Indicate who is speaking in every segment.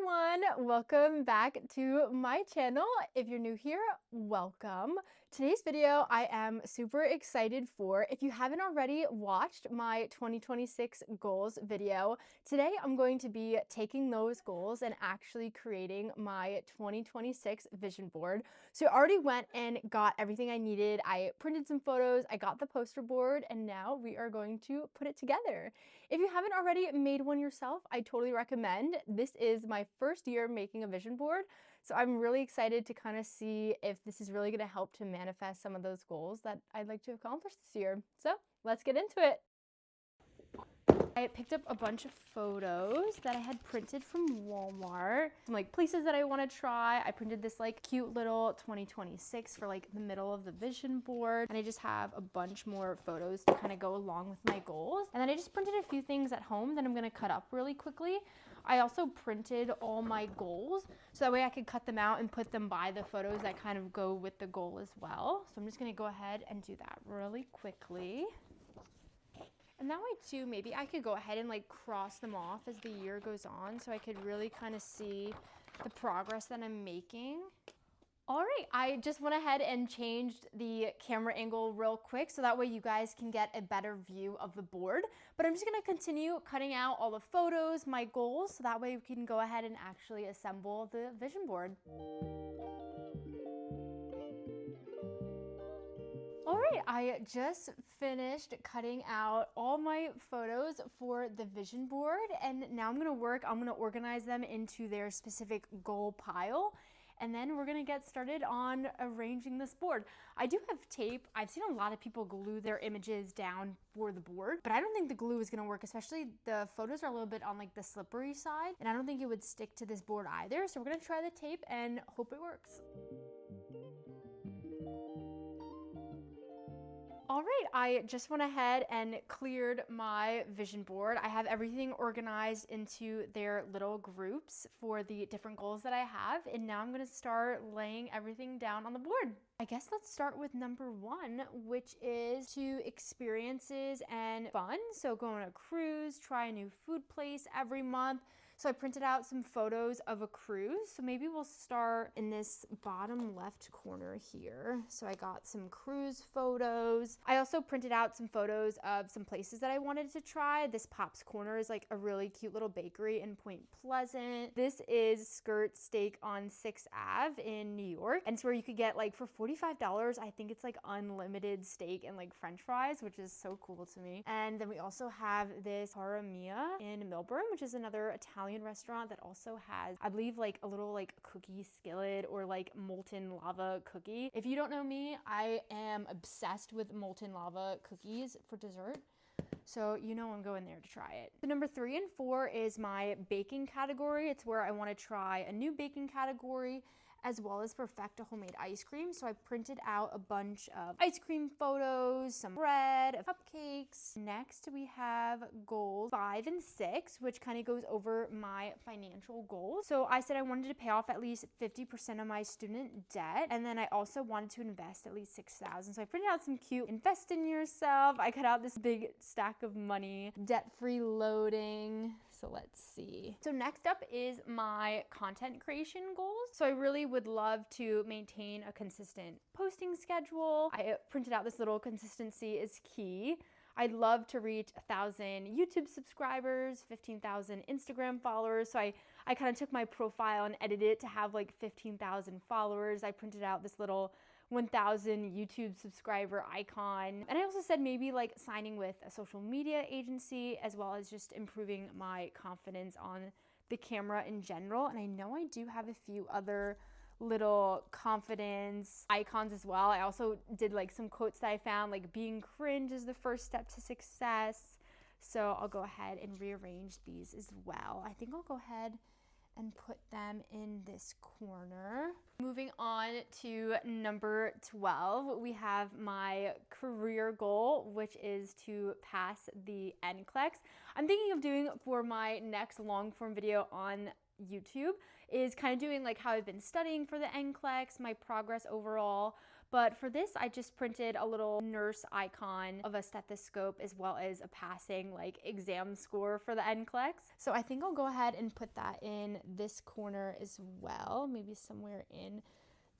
Speaker 1: everyone, welcome back to my channel. If you're new here, welcome. Today's video I am super excited for. If you haven't already watched my 2026 goals video, today I'm going to be taking those goals and actually creating my 2026 vision board. So I already went and got everything I needed. I printed some photos, I got the poster board, and now we are going to put it together. If you haven't already made one yourself, I totally recommend. This is my first year making a vision board, so I'm really excited to kind of see if this is really going to help to manifest some of those goals that I'd like to accomplish this year. So let's get into it. I picked up a bunch of photos that I had printed from Walmart, some like places that I want to try. I printed this like cute little 2026 for like the middle of the vision board, and I just have a bunch more photos to kind of go along with my goals. And then I just printed a few things at home that I'm going to cut up really quickly. I also printed all my goals so that way I could cut them out and put them by the photos that kind of go with the goal as well. So I'm just going to go ahead and do that really quickly. And that way too, maybe I could go ahead and like cross them off as the year goes on so I could really kind of see the progress that I'm making. All right, I just went ahead and changed the camera angle real quick so that way you guys can get a better view of the board. But I'm just gonna continue cutting out all the photos, my goals, so that way we can go ahead and actually assemble the vision board. All right, I just finished cutting out all my photos for the vision board, and now I'm gonna organize them into their specific goal pile, and then we're gonna get started on arranging this board. I do have tape. I've seen a lot of people glue their images down for the board, but I don't think the glue is gonna work, especially the photos are a little bit on like the slippery side, and I don't think it would stick to this board either, so we're gonna try the tape and hope it works. All right, I just went ahead and cleared my vision board. I have everything organized into their little groups for the different goals that I have, and now I'm gonna start laying everything down on the board. I guess let's start with number one, which is to experiences and fun. So go on a cruise, try a new food place every month. So I printed out some photos of a cruise. So maybe we'll start in this bottom left corner here. So I got some cruise photos. I also printed out some photos of some places that I wanted to try. This Pop's Corner is like a really cute little bakery in Point Pleasant. This is Skirt Steak on 6th Ave in New York. And it's where you could get like for $45, I think it's like unlimited steak and like French fries, which is so cool to me. And then we also have this Cara Mia in Milburn, which is another Italian restaurant that also has, I believe, like a little like cookie skillet or like molten lava cookie. If you don't know me, I am obsessed with molten lava cookies for dessert. So you know I'm going there to try it. So number 3 and 4 is my baking category. It's where I want to try a new baking category as well as perfect a homemade ice cream. So I printed out a bunch of ice cream photos, some bread, cupcakes. Next we have goals 5 and 6, which kind of goes over my financial goals. So I said I wanted to pay off at least 50% of my student debt, and then I also wanted to invest at least $6,000. So I printed out some cute invest in yourself. I cut out this big stack of money, debt-free loading. So let's see. So next up is my content creation goals. So I really would love to maintain a consistent posting schedule. I printed out this little consistency is key. I'd love to reach 1,000 YouTube subscribers, 15,000 Instagram followers. So I kind of took my profile and edited it to have like 15,000 followers. I printed out this little 1,000 YouTube subscriber icon. And I also said maybe like signing with a social media agency as well as just improving my confidence on the camera in general. And I know I do have a few other little confidence icons as well. I also did like some quotes that I found, like being cringe is the first step to success. So I'll go ahead and rearrange these as well. I think I'll go ahead and put them in this corner. Moving on to number 12, we have my career goal, which is to pass the NCLEX. I'm thinking of doing for my next long form video on YouTube is kind of doing like how I've been studying for the NCLEX, my progress overall, But for this, I just printed a little nurse icon of a stethoscope as well as a passing like exam score for the NCLEX. So I think I'll go ahead and put that in this corner as well, maybe somewhere in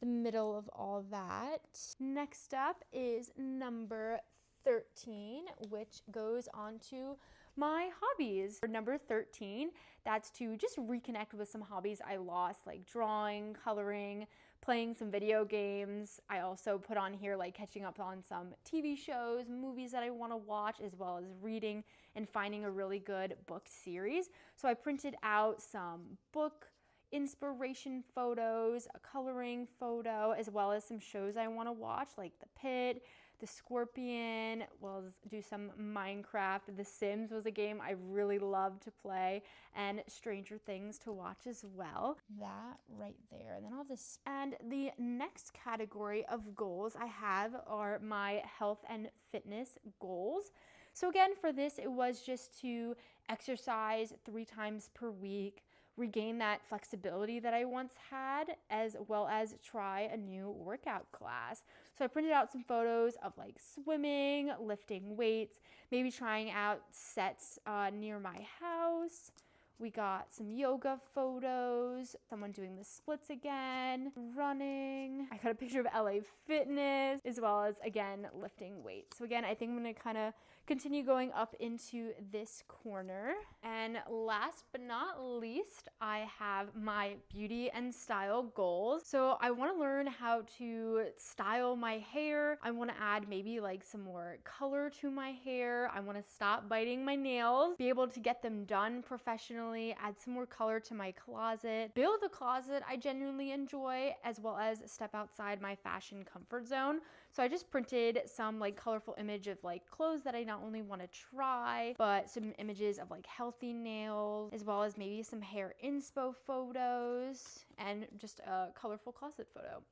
Speaker 1: the middle of all that. Next up is number 13, which goes on to my hobbies. For number 13, that's to just reconnect with some hobbies I lost, like drawing, coloring, playing some video games. I also put on here like catching up on some TV shows, movies that I want to watch, as well as reading and finding a really good book series. So I printed out some book inspiration photos, a coloring photo, as well as some shows I want to watch, like The Pit, The Scorpion. We'll do some Minecraft. The Sims was a game I really loved to play, and Stranger Things to watch as well. That right there. And then I'll have this. And the next category of goals I have are my health and fitness goals. So again, for this, it was just to exercise 3 times per week, regain that flexibility that I once had, as well as try a new workout class. So I printed out some photos of like swimming, lifting weights, maybe trying out sets near my house. We got some yoga photos, someone doing the splits again, running. I got a picture of LA Fitness, as well as, again, lifting weights. So again, I think I'm gonna kind of continue going up into this corner. And last but not least, I have my beauty and style goals. So I wanna learn how to style my hair. I wanna add maybe like some more color to my hair. I wanna stop biting my nails, be able to get them done professionally, add some more color to my closet, build a closet I genuinely enjoy, as well as step outside my fashion comfort zone. So I just printed some like colorful image of like clothes that I not only want to try, but some images of like healthy nails, as well as maybe some hair inspo photos and just a colorful closet photo.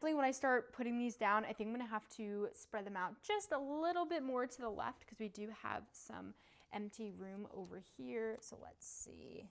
Speaker 1: When I start putting these down, I think I'm gonna have to spread them out just a little bit more to the left because we do have some empty room over here. So let's see.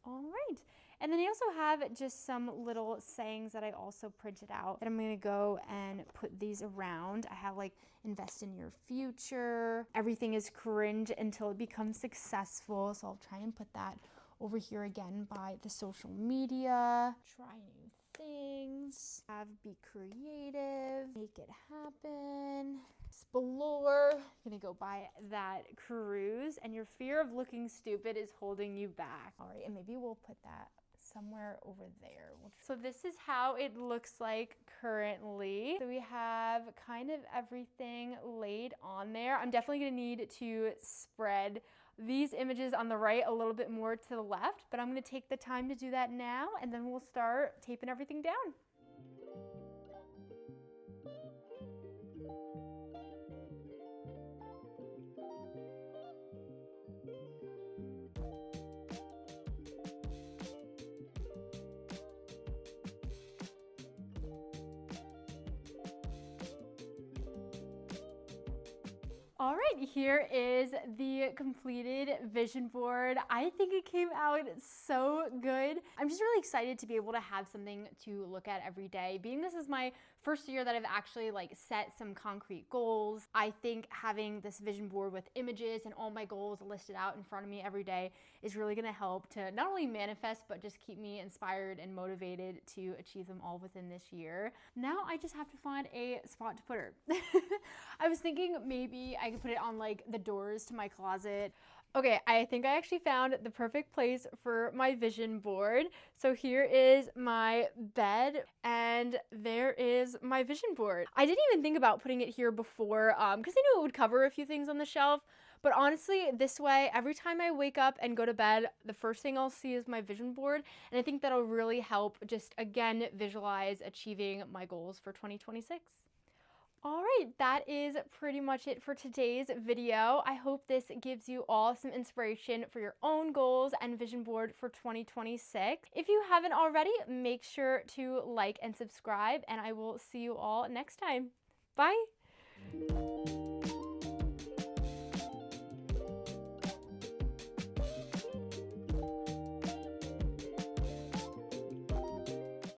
Speaker 1: All right. And then I also have just some little sayings that I also printed out that I'm going to go and put these around. I have like invest in your future. Everything is cringe until it becomes successful. So I'll try and put that over here again by the social media. Try new things. Be creative. Make it happen. Explore. Gonna go by that cruise, and your fear of looking stupid is holding you back. All right, and maybe we'll put that somewhere over there. So this is how it looks like currently. So we have kind of everything laid on there. I'm definitely gonna need to spread these images on the right a little bit more to the left, but I'm gonna take the time to do that now, and then we'll start taping everything down. All right, here is the completed vision board. I think it came out so good. I'm just really excited to be able to have something to look at every day. Being this is my first year that I've actually like set some concrete goals, I think having this vision board with images and all my goals listed out in front of me every day is really gonna help to not only manifest, but just keep me inspired and motivated to achieve them all within this year. Now I just have to find a spot to put her. I was thinking maybe I could put it on like the doors to my closet. Okay, I think I actually found the perfect place for my vision board. So here is my bed and there is my vision board. I didn't even think about putting it here before because I knew it would cover a few things on the shelf. But honestly, this way, every time I wake up and go to bed, the first thing I'll see is my vision board. And I think that'll really help just, again, visualize achieving my goals for 2026. All right, that is pretty much it for today's video. I hope this gives you all some inspiration for your own goals and vision board for 2026. If you haven't already, make sure to like and subscribe, and I will see you all next time. Bye.